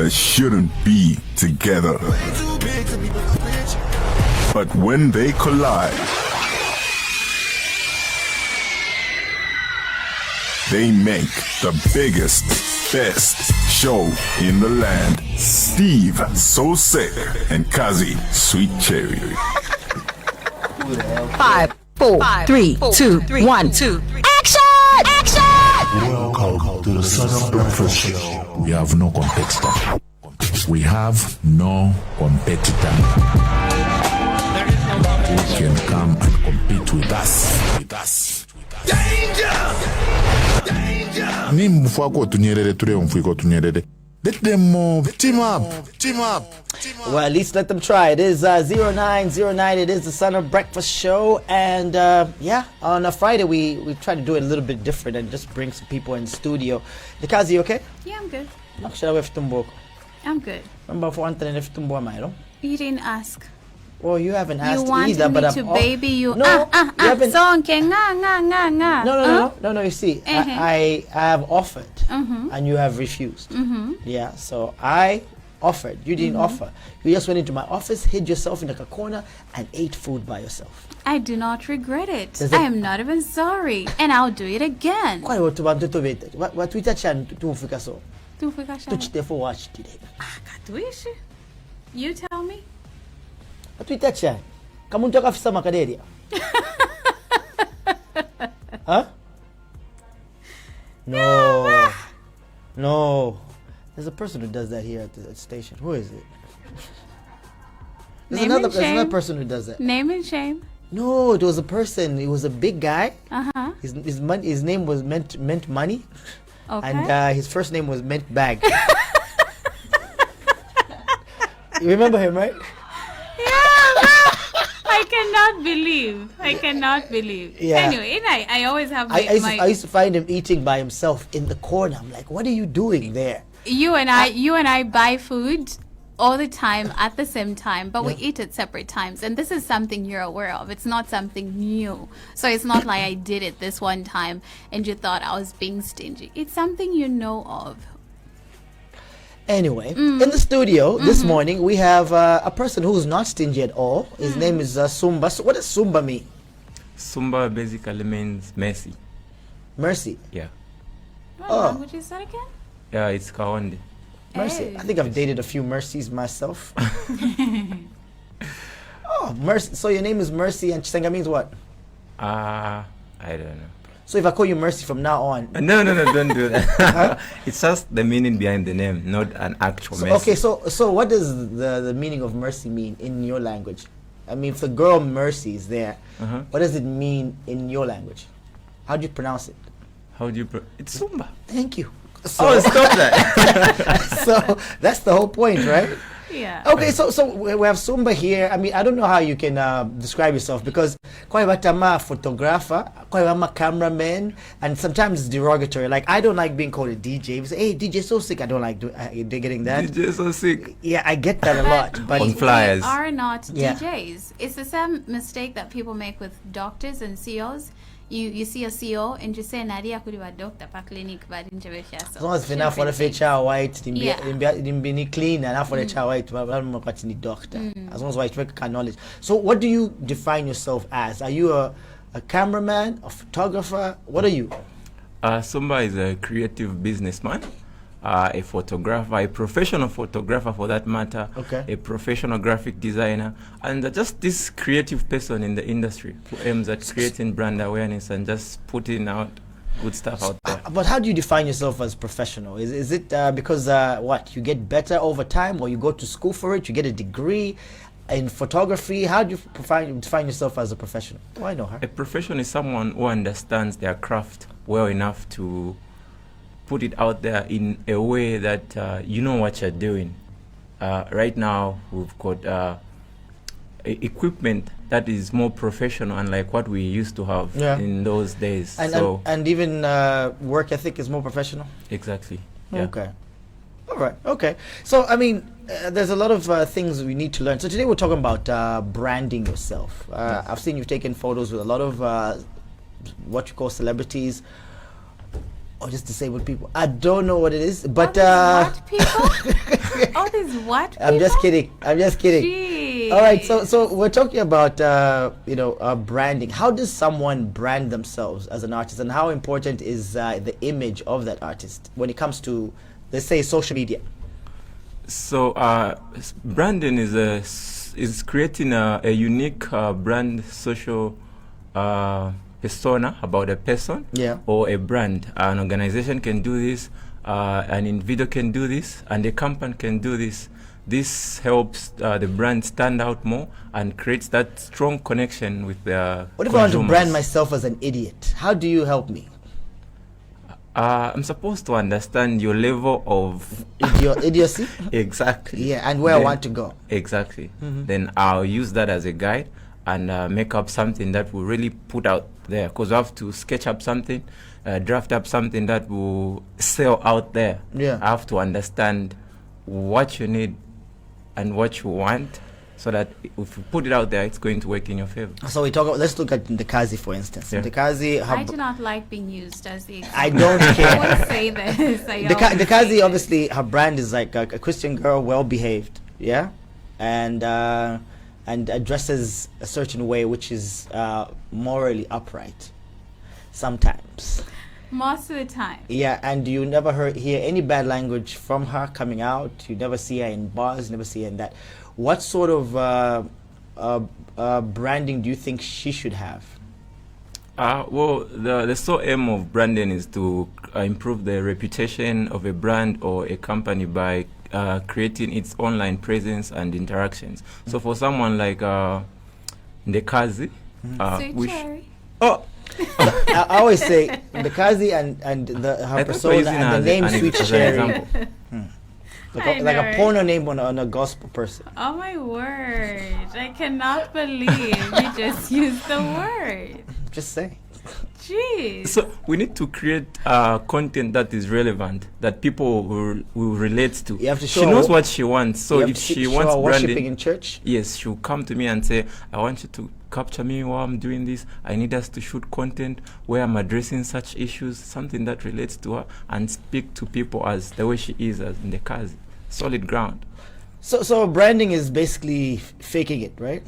that shouldn't be together. But when they collide, they make the biggest, best show in the land. Steve So Sick and Kazi Sweet Cherry. 5, 4, 3, 2, 1, action! Welcome to the Southern Breakfast Show. We have no competitor. We have no competitor. Who can come and compete with us? Danger! Let them move. Team up. Well, at least let them try. It is 0909. It is the Son of Breakfast Show. And on a Friday, we try to do it a little bit different and just bring some people in the studio. Nikazi, you okay? Yeah, I'm good. I'm good. You didn't ask. Well, you haven't asked you wanted either, but me to baby you. No, you haven't. No. You see, I have offered, and you have refused. Yeah, so I offered. You didn't offer. You just went into my office, hid yourself in a corner, and ate food by yourself. I do not regret it. I am not even sorry, and I'll do it again. What Twitter chan tumfika so? Tumfika chan. Tuchite for watch today. Katuishi. You tell me. Twitter chan. Kamuntu kafisa makaderia. Huh? No. There's a person who does that here at the station. Who is it? There's another person who does that. Name and shame. No, it was a person. He was a big guy. His name was meant money. Okay. And his first name was meant bag. You remember him, right? I cannot believe. Yeah. Anyway, I always have I used to find him eating by himself in the corner. I'm like, what are you doing there? You and I buy food all the time at the same time, but we eat at separate times, and this is something you're aware of. It's not something new, so it's not like I did it this one time and you thought I was being stingy. It's something you know of. Anyway, in the studio this morning we have a person who's not stingy at all. His name is Sumba. So what does Sumba mean? Sumba basically means mercy. Mercy? Yeah. What language is that again? Yeah, it's Kaonde. Mercy. Hey. I think I've dated a few Mercies myself. Oh, Mercy. So your name is Mercy and Chisenga means what? I don't know. So if I call you Mercy from now on... No, don't do that. It's just the meaning behind the name, not an actual mercy. Okay, so what does the meaning of mercy mean in your language? I mean, if the girl Mercy is there, what does it mean in your language? How do you pronounce it? It's Sumba. Thank you. Stop that. So that's the whole point, right? Yeah. Okay, so we have Sumba here. I mean, I don't know how you can describe yourself because quite a photographer, quite a cameraman, and sometimes it's derogatory. Like, I don't like being called a DJ. We say, hey, DJ So Sick. I don't like getting that. DJ So Sick. Yeah, I get that a lot. But on flyers. We are not Yeah. DJs. It's the same mistake that people make with doctors and CEOs. You see a CEO and you say Nadia could be a doctor per clinic, but in as long as enough for the feature white, be clean enough for the child white, but doctor. As long as white work can knowledge. So what do you define yourself as? Are you a cameraman, a photographer? What are you? Sumba is a creative businessman, a photographer, a professional photographer for that matter, a professional graphic designer, and just this creative person in the industry who aims at creating brand awareness and just putting out good stuff out there. But how do you define yourself as professional? Is it because you get better over time, or you go to school for it, you get a degree in photography? How do you define yourself as a professional? Oh, I know her. A professional is someone who understands their craft well enough to put it out there in a way that you know what you're doing. Right now we've got equipment that is more professional, unlike what we used to have in those days. And even work ethic is more professional? Exactly. Yeah. Okay. All right. Okay. So, I mean, there's a lot of things we need to learn. So today we're talking about branding yourself. I've seen you've taken photos with a lot of what you call celebrities, or just disabled people. I don't know what it is, but what people? All these what? I'm just people? kidding. I'm just kidding. Jeez. All right, so we're talking about branding. How does someone brand themselves as an artist, and how important is the image of that artist when it comes to, let's say, social media? So branding is creating a unique brand social persona about a person or a brand. An organization can do this, an individual can do this, and a company can do this. This helps the brand stand out more and creates that strong connection with the What if consumers. I want to brand myself as an idiot? How do you help me? I'm supposed to understand your level of Idiocy? Exactly. Yeah, and where I want to go. Exactly. Then I'll use that as a guide and make up something that will really put out there. Because I have to sketch up something, draft up something that will sell out there. Yeah. I have to understand what you need and what you want, so that if you put it out there, it's going to work in your favor. So let's look at Ndekazi, for instance. Yeah. Ndekazi, I do not like being used as the example. I don't I care. always say this. Ndekazi, obviously, her brand is like a Christian girl, well behaved, yeah, and addresses a certain way which is morally upright. Sometimes. Most of the time. Yeah, and you never hear any bad language from her coming out. You never see her in bars, you never see her in that. What sort of branding do you think she should have? Well, the sole aim of branding is to improve the reputation of a brand or a company by creating its online presence and interactions. So for someone like Ndekazi, Sweet cherry. I always say Ndekazi and her persona and the name Sweet Cherry. Like a porno name on a gospel person. Oh my word. I cannot believe you just used the word. Just say. Jeez. So we need to create content that is relevant, that people will relate to. You have to show she her knows what she wants. So if she wants worshiping branding in church, yes, she'll come to me and say, I want you to capture me while I'm doing this. I need us to shoot content where I'm addressing such issues, something that relates to her, and speak to people as the way she is as Ndekazi. Solid ground. So branding is basically faking it, right?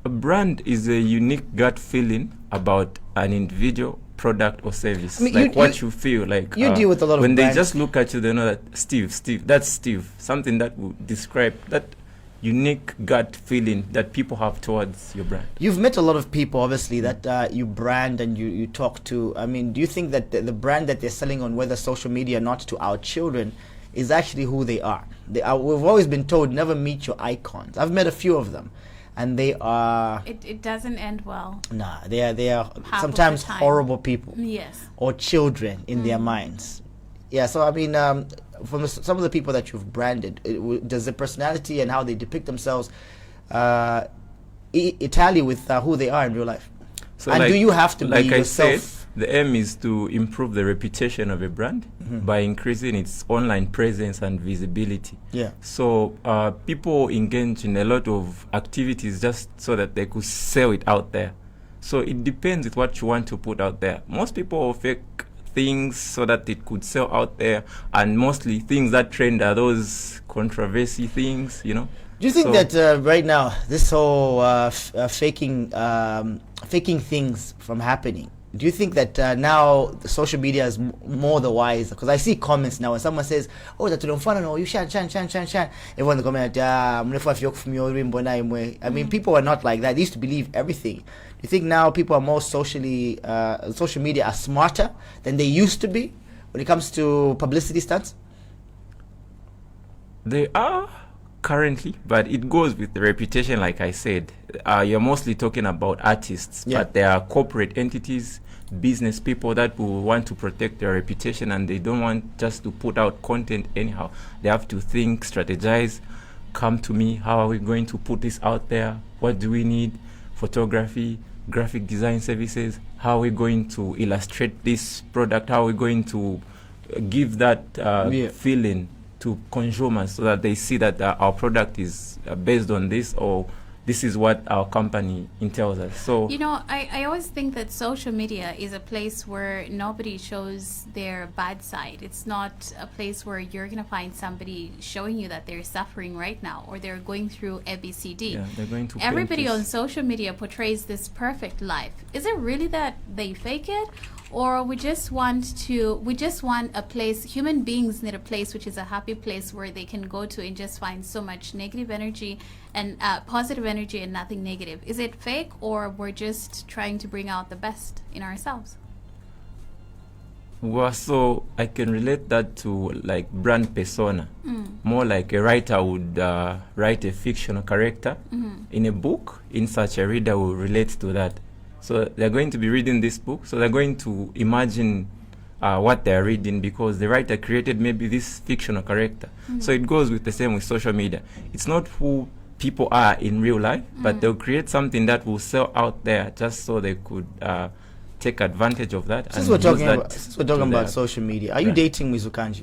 A brand is a unique gut feeling about an individual, product, or service. I mean, like what you feel like. You deal with a lot of when brands. they just look at you, they know that Steve, that's Steve. Something that will describe that unique gut feeling that people have towards your brand. You've met a lot of people, obviously, that you brand and you talk to. I mean, do you think that the brand that they're selling on, whether social media or not, to our children, is actually who they are? We've always been told, never meet your icons. I've met a few of them, and they are... It doesn't end well. Nah, they are Half sometimes of the time. horrible people. Yes. Or children in their minds. Yeah, so I mean, from some of the people that you've branded, does the personality and how they depict themselves tally with who they are in real life? So and do you have to be like yourself? I said, the aim is to improve the reputation of a brand by increasing its online presence and visibility. Yeah. So people engage in a lot of activities just so that they could sell it out there. So it depends with what you want to put out there. Most people fake things so that it could sell out there, and mostly things that trend are those controversy things, you know. Do you think that right now this whole faking things from happening? Do you think that now the social media is more the wise? Because I see comments now when someone says, "Oh, that don't fun, no, you shan." Everyone comment, I mean, people are not like that. They used to believe everything. Do you think now people are more social media are smarter than they used to be when it comes to publicity stunts? They are currently, but it goes with the reputation. Like I said, you're mostly talking about artists, but there are corporate entities, business people that will want to protect their reputation, and they don't want just to put out content anyhow. They have to think, strategize, come to me, how are we going to put this out there? What do we need? Photography, graphic design services, how are we going to illustrate this product? How are we going to give that feeling to consumers so that they see that our product is based on this, or this is what our company entails us. So You know, I always think that social media is a place where nobody shows their bad side. It's not a place where you're going to find somebody showing you that they're suffering right now or they're going through ABCD. yeah, they're going to Everybody paint on this- social media portrays this perfect life. Is it really that they fake it? Or we just want a place, human beings need a place which is a happy place where they can go to and just find so much negative energy and positive energy and nothing negative. Is it fake, or we're just trying to bring out the best in ourselves? Well, so I can relate that to like brand persona. More like a writer would write a fictional character in a book, in such a reader will relate to that. So they're going to be reading this book, so they're going to imagine what they're reading because the writer created maybe this fictional character. So it goes with the same with social media. It's not who people are in real life, but they'll create something that will sell out there just so they could take advantage of that. Since and we're use talking that about, since we're talking to about their- social media, are you Right. dating Mizukanji?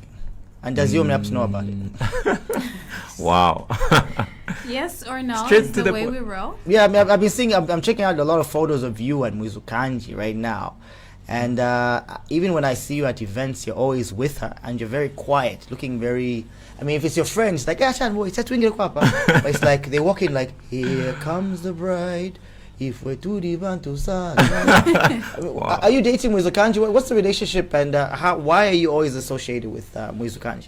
And does your maps know about it? Wow. Yes or no? Straight Is to the the way point. we roll. Yeah, I mean, I've been seeing. I'm checking out a lot of photos of you and Mizukanji right now, and even when I see you at events, you're always with her, and you're very quiet, looking very. I mean, if it's your friends, like yeah, Chan boy, it's a twinkle papa. But it's like they walk in like, here comes the bride. If we're to the bantu side. Wow. Are you dating Mizukanji? What's the relationship, and how? Why are you always associated with Mizukanji?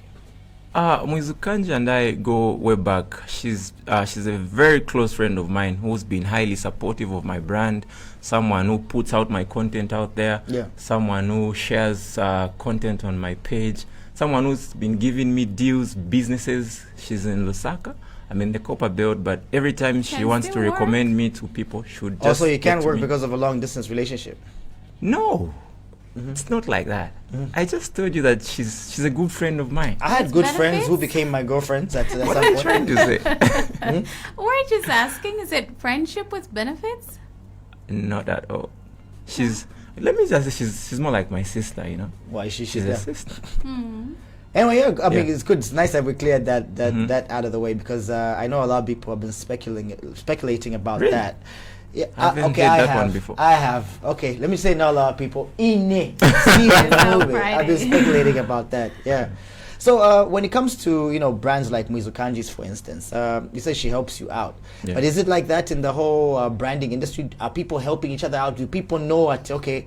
Mizukanji and I go way back. She's a very close friend of mine who's been highly supportive of my brand, someone who puts out my content out there, Yeah. someone who shares content on my page, someone who's been giving me deals, businesses. She's in Lusaka. I'm in the copper belt, but every time she Can wants to still work. recommend me to people, she would just Also, you get can't to work me. because of a long distance relationship. No. It's not like that. I just told you that she's a good friend of mine. I had With good friends who benefits? became my girlfriends at some What are you point. trying to say? We're just asking, is it friendship with benefits? Not at all. Let me just say she's more like my sister, you know. Why she's She's there. a sister. Anyway, yeah, I mean, Yeah. it's good. It's nice that we cleared that out of the way because I know a lot of people have been speculating about Really? that. Yeah, I haven't okay, heard I that have. one before. I have. Okay, let me say now, a lot of people. Ine. Now I've been Friday. speculating about that. Yeah. So when it comes to brands like Mizukanji's, for instance, you say she helps you out, Yeah. but is it like that in the whole branding industry? Are people helping each other out? Do people know that okay,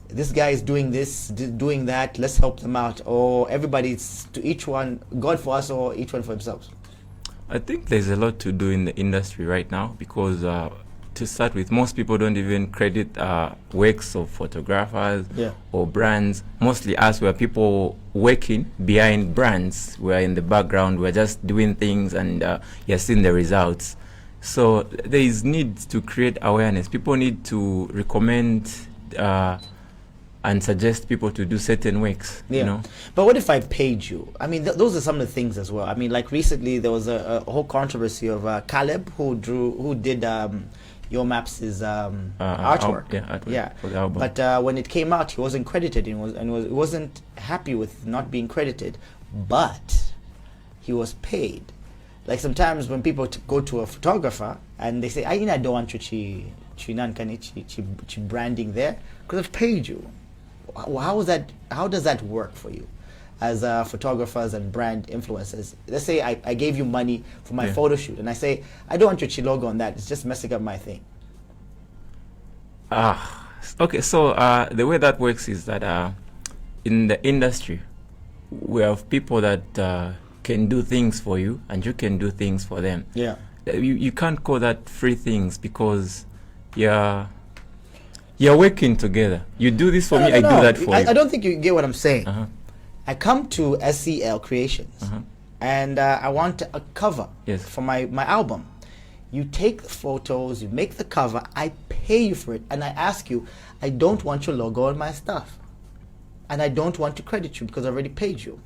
this guy is doing this, doing that? Let's help them out, or everybody's to each one, God for us, or each one for themselves? I think there's a lot to do in the industry right now because to start with, most people don't even credit works of photographers Yeah. or brands. Mostly us, we're people working behind brands. We're in the background. We're just doing things and you're seeing the results. So there is need to create awareness. People need to recommend and suggest people to do certain works. Yeah. You know. But what if I paid you? I mean, those are some of the things as well. I mean, like recently there was a whole controversy of Caleb who did Your Maps' artwork. Artwork for the album. But when it came out, he wasn't credited and wasn't happy with not being credited. But he was paid. Like sometimes when people go to a photographer and they say, "I don't want you to branding there because I've paid you." How does that work for you as photographers and brand influencers? Let's say I gave you money for my Yeah. photo shoot and I say I don't want your logo on that, it's just messing up my thing. Okay, so the way that works is that in the industry we have people that can do things for you and you can do things for them. Yeah. You can't call that free things because you're working together. You do this for me, I do that for you. I don't think you get what I'm saying. Uh-huh. I come to SCL Creations and I want a cover Yes. for my album. You take the photos, you make the cover, I pay you for it, and I ask you, I don't want your logo on my stuff. And I don't want to credit you because I already paid you.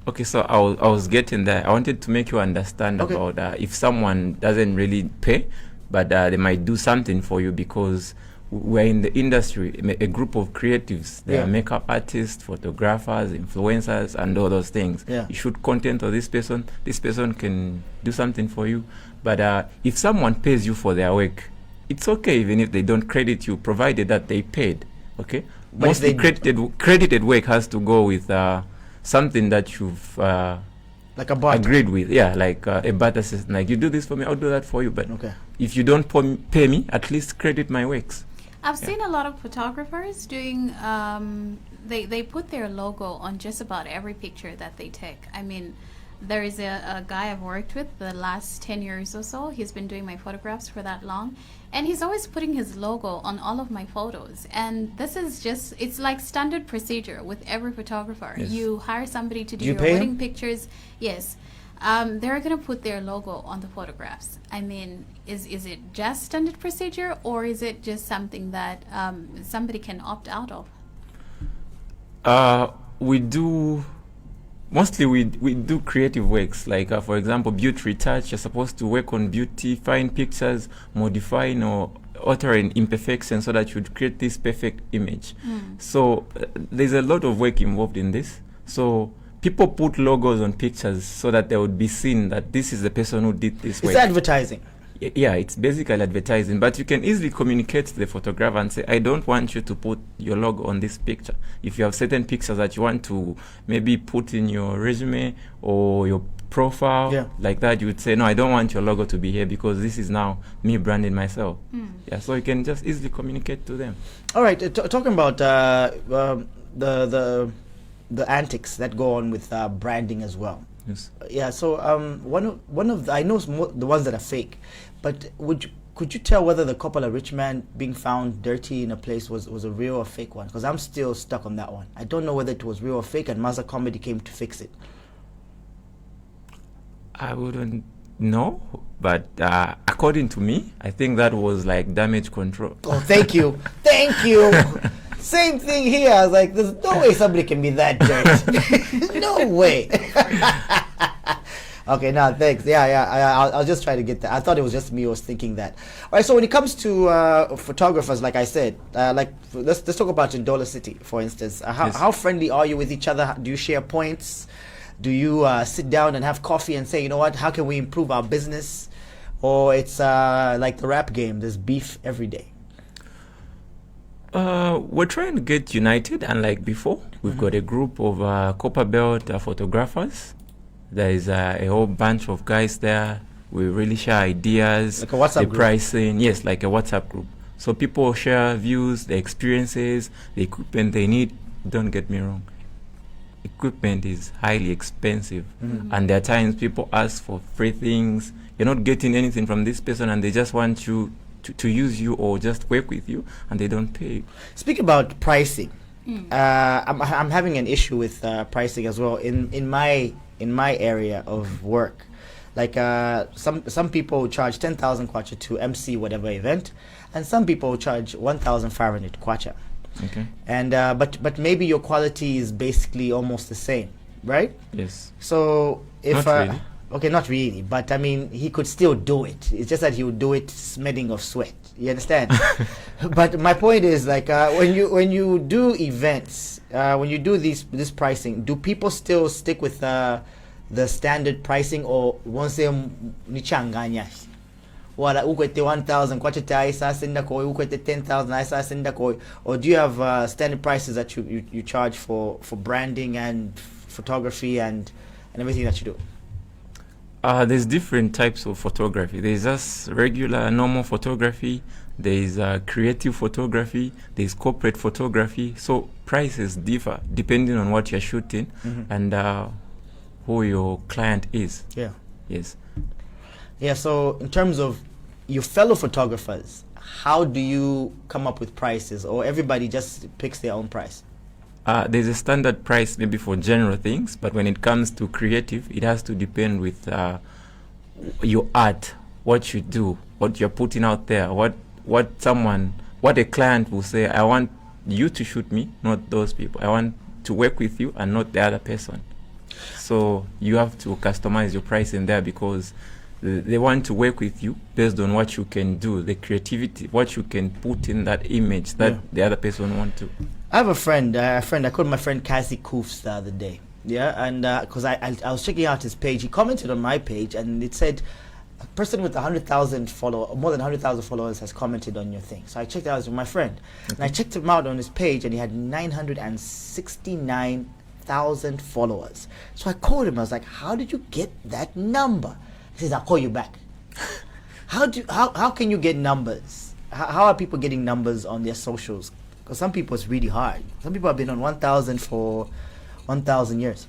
Okay, so I was getting there. I wanted to make you understand Okay. about if someone doesn't really pay, but they might do something for you because we're in the industry, a group of creatives. There Yeah. are makeup artists, photographers, influencers, and all those things. Yeah. You shoot content of this person can do something for you. But if someone pays you for their work, it's okay even if they don't credit you, provided that they paid. Okay. But if Mostly they- credited work has to go with something that you've Like a bot. agreed with. Yeah, like a barter system. Like, you do this for me, I'll do that for you. But Okay. if you don't pay me, at least credit my works. I've seen a lot of photographers doing. They put their logo on just about every picture that they take. I mean, there is a guy I've worked with the last 10 years or so. He's been doing my photographs for that long, and he's always putting his logo on all of my photos. And this is just, it's like standard procedure with every photographer. Yes. You hire somebody to do You your pay him? wedding pictures. Yes. They're going to put their logo on the photographs. I mean, is it just standard procedure, or is it just something that somebody can opt out of? We do mostly we do creative works, like for example, beauty retouch. You're supposed to work on beautifying pictures, modifying or altering imperfections so that you'd create this perfect image. So there's a lot of work involved in this. So people put logos on pictures so that they would be seen that this is the person who did this work. It's advertising. Yeah, it's basically advertising, but you can easily communicate to the photographer and say, I don't want you to put your logo on this picture. If you have certain pictures that you want to maybe put in your resume or your profile, Yeah. like that, you would say, no, I don't want your logo to be here because this is now me branding myself. Yeah, so you can just easily communicate to them. All right, talking about the antics that go on with branding as well. Yes. Yeah, so one of the, I know the ones that are fake, but could you tell whether the Coppola rich man being found dirty in a place was a real or fake one? Because I'm still stuck on that one. I don't know whether it was real or fake, and Maza Comedy came to fix it. I wouldn't know, but according to me, I think that was like damage control. Oh, thank you, thank you. Same thing here. I was like, there's no way somebody can be that dirty. No way. Okay, no, thanks. Yeah. I'll just try to get that. I thought it was just me who was thinking that. All right, so when it comes to photographers, like I said, let's talk about Ndola City, for instance. Yes. How friendly are you with each other? Do you share points? Do you sit down and have coffee and say, you know what, how can we improve our business? Or it's like the rap game, there's beef every day? We're trying to get united, unlike before. We've got a group of Copper Belt photographers. There is a whole bunch of guys there. We really share ideas. Like a WhatsApp the group? pricing, yes, like a WhatsApp group. So people share views, their experiences, the equipment they need. Don't get me wrong. Equipment is highly expensive. And there are times people ask for free things. You're not getting anything from this person and they just want you to use you or just work with you, and they don't pay you. Speaking about pricing, I'm having an issue with pricing as well in my area of work. Like some people charge 10,000 kwacha to MC whatever event, and some people charge 1,500 kwacha. Okay. And but maybe your quality is basically almost the same, right? Yes. So if Not really. okay, not really, but I mean, he could still do it. It's just that he would do it smelling of sweat. You understand? But my point is, like, when you do events, when you do this pricing, do people still stick with the standard pricing, or once they nichanganya? Wala ukwete 1,000 kwachita isa senda koi, ukwete 10,000 isa senda koi, or do you have standard prices that you charge for branding and photography and everything that you do? There's different types of photography. There's just regular, normal photography. There's creative photography. There's corporate photography. So prices differ depending on what you're shooting and who your client is. Yeah. Yes. Yeah, so in terms of your fellow photographers, how do you come up with prices, or everybody just picks their own price? There's a standard price maybe for general things, but when it comes to creative, it has to depend with your art, what you do, what you're putting out there, what a client will say, I want you to shoot me, not those people. I want to work with you and not the other person. So you have to customize your price in there, because They want to work with you based on what you can do, the creativity, what you can put in that image that the other person want to. I have a friend. I called my friend Cassie Koofs the other day. Yeah, and because I was checking out his page, he commented on my page, and it said a person with 100,000 followers, more than 100,000 followers, has commented on your thing. So I checked it out with my friend, and I checked him out on his page, and he had 969,000 followers. So I called him. I was like, "How did you get that number?" He says, "I'll call you back." How can you get numbers? How are people getting numbers on their socials? Because some people it's really hard. Some people have been on 1,000 for 1,000 years.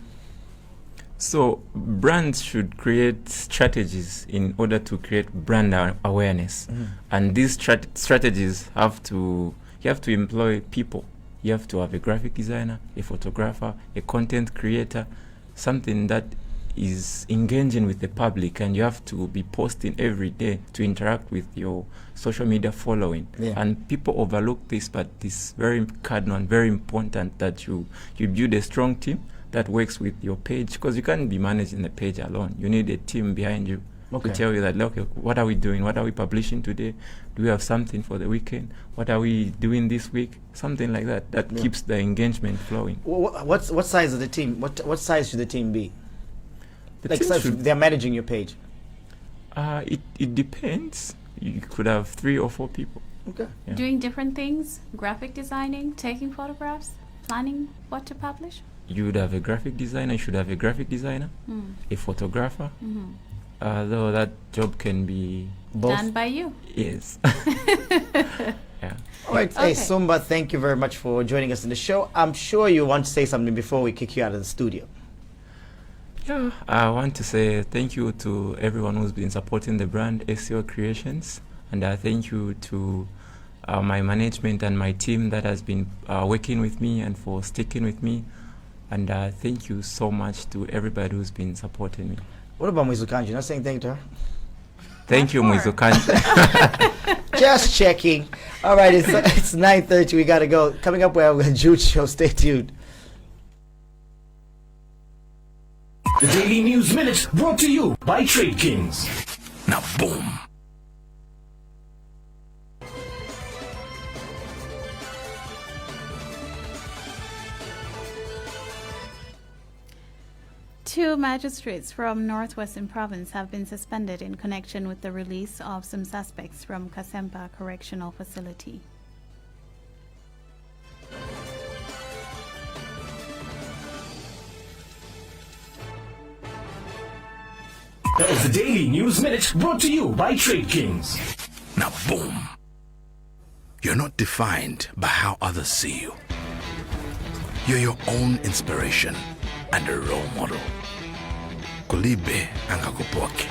So brands should create strategies in order to create brand awareness, and these strategies you have to employ people. You have to have a graphic designer, a photographer, a content creator, something that is engaging with the public, and you have to be posting every day to interact with your social media following. And people overlook this, but it's very cardinal and very important that you build a strong team that works with your page, because you can't be managing the page alone. You need a team behind you to tell you that, okay, what are we doing? What are we publishing today? Do we have something for the weekend? What are we doing this week? Something like that. That keeps the engagement flowing. What size of the team? What size should the team be? They're managing your page. It depends. You could have 3 or 4 people. Okay. Yeah. Doing different things, graphic designing, taking photographs, planning what to publish. You would have a graphic designer. You should have a graphic designer, a photographer. Though that job can be done by you. Yes. Yeah. All right. Hey, Sumba, thank you very much for joining us in the show. I'm sure you want to say something before we kick you out of the studio. Yeah, I want to say thank you to everyone who's been supporting the brand SEO Creations, and thank you to my management and my team that has been working with me and for sticking with me, and thank you so much to everybody who's been supporting me. What about Mwizukanji? You're not saying thank you to her? Thank you, Mwizukanji. Just checking. All right, it's 9:30. We gotta go. Coming up, we have a Jude show. Stay tuned. The Daily News Minute brought to you by Trade Kings. Now, boom. Two magistrates from Northwestern Province have been suspended in connection with the release of some suspects from Kasempa Correctional Facility. That was the Daily News Minute brought to you by Trade Kings. Now, boom. You're not defined by how others see you. You're your own inspiration and a role model. Kulibe angakupoke.